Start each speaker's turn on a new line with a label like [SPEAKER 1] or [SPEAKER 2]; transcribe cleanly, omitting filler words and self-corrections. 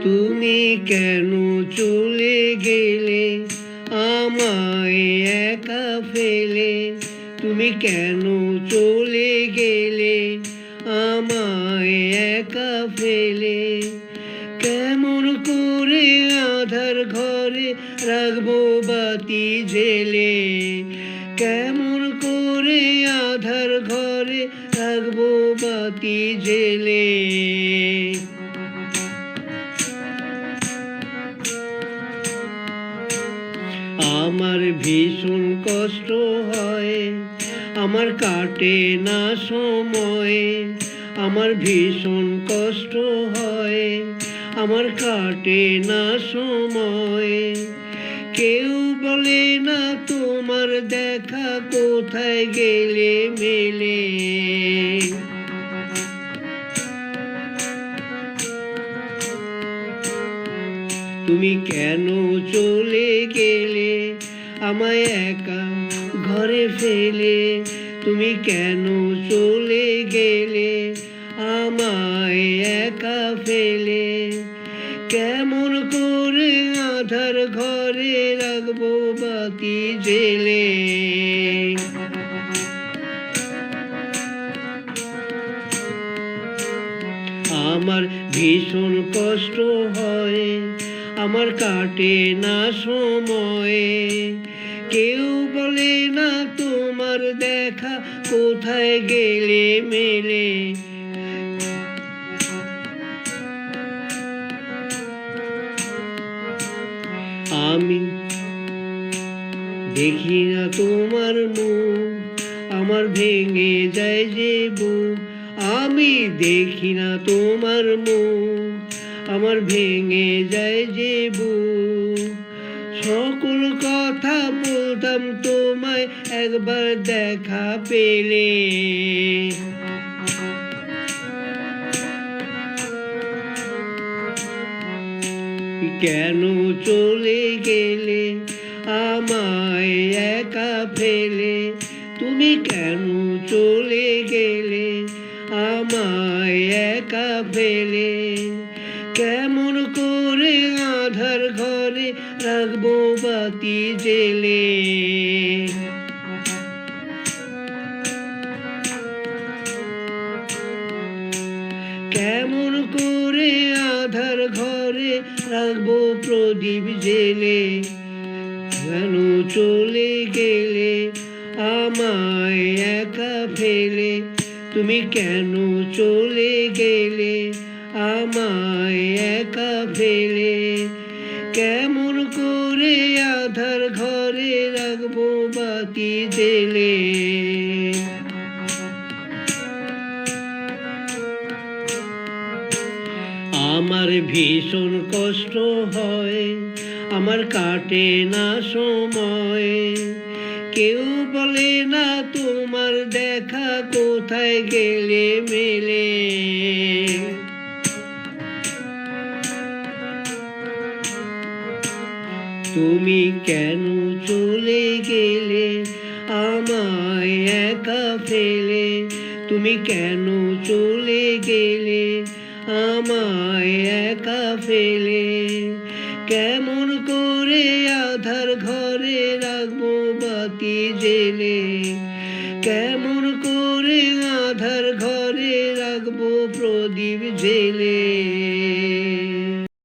[SPEAKER 1] তুমি কেন চলে গেলে আমায় একা ফেলে? তুমি কেন চলে গেলে আমায় একা ফেলে? কেমন করে আঁধার ঘরে রাখবো বাতি জেলে? কেমন করে আঁধার ঘরে রাখবো বাতি জেলে? আমার ভীষণ কষ্ট হয়, আমার কাটে না সময়। আমার ভীষণ কষ্ট হয়, আমার কাটে না সময়। কেউ বলে না তোমার দেখা কোথায় গেলে মেলে। তুমি কেন চলে গেলে আমায় একা ঘরে ফেলে? তুমি কেন চলে গেলে আমায় একা ফেলে? কেমন করে আঁধার ঘরে রাখবো বাতি জেলে? আমার ভীষণ কষ্ট হয়, আমার কাটে না সময়। কেউ বলে না তোমার দেখা কোথায় গেলে মেলে। আমি দেখি না তোমার মুখ, আমার ভেঙে যায় যে বুক। আমি দেখি না তোমার মুখ, আমার ভেঙে যায় যে বুক। সকল কথা বলতাম তোমায় একবার দেখা পেলে। কেন চলে গেলে আমায় একা ফেলে? তুমি কেন চলে গেলে আমায় একা ফেলে? কেমন করে আঁধার ঘরে রাখবো বাতি জেলে? কেমন করে আঁধার ঘরে রাখবো প্রদীপ জেলে? কেন চলে গেলে আমায় একা ফেলে? তুমি কেন চলে গেলে আমায় একা ফেলে? কেমন করে আঁধার ঘরে রাখবো বাতি জেলে? আমার ভীষণ কষ্ট হয়, আমার কাটে না সময়। কেউ বলে না তোমার দেখা কোথায় গেলে মেলে। তুমি কেন চলে গেলে আমায় একা ফেলে? তুমি কেন চলে গেলে আমায় একা ফেলে? কেমন করে আঁধার ঘরে রাখবো বাতি জেলে?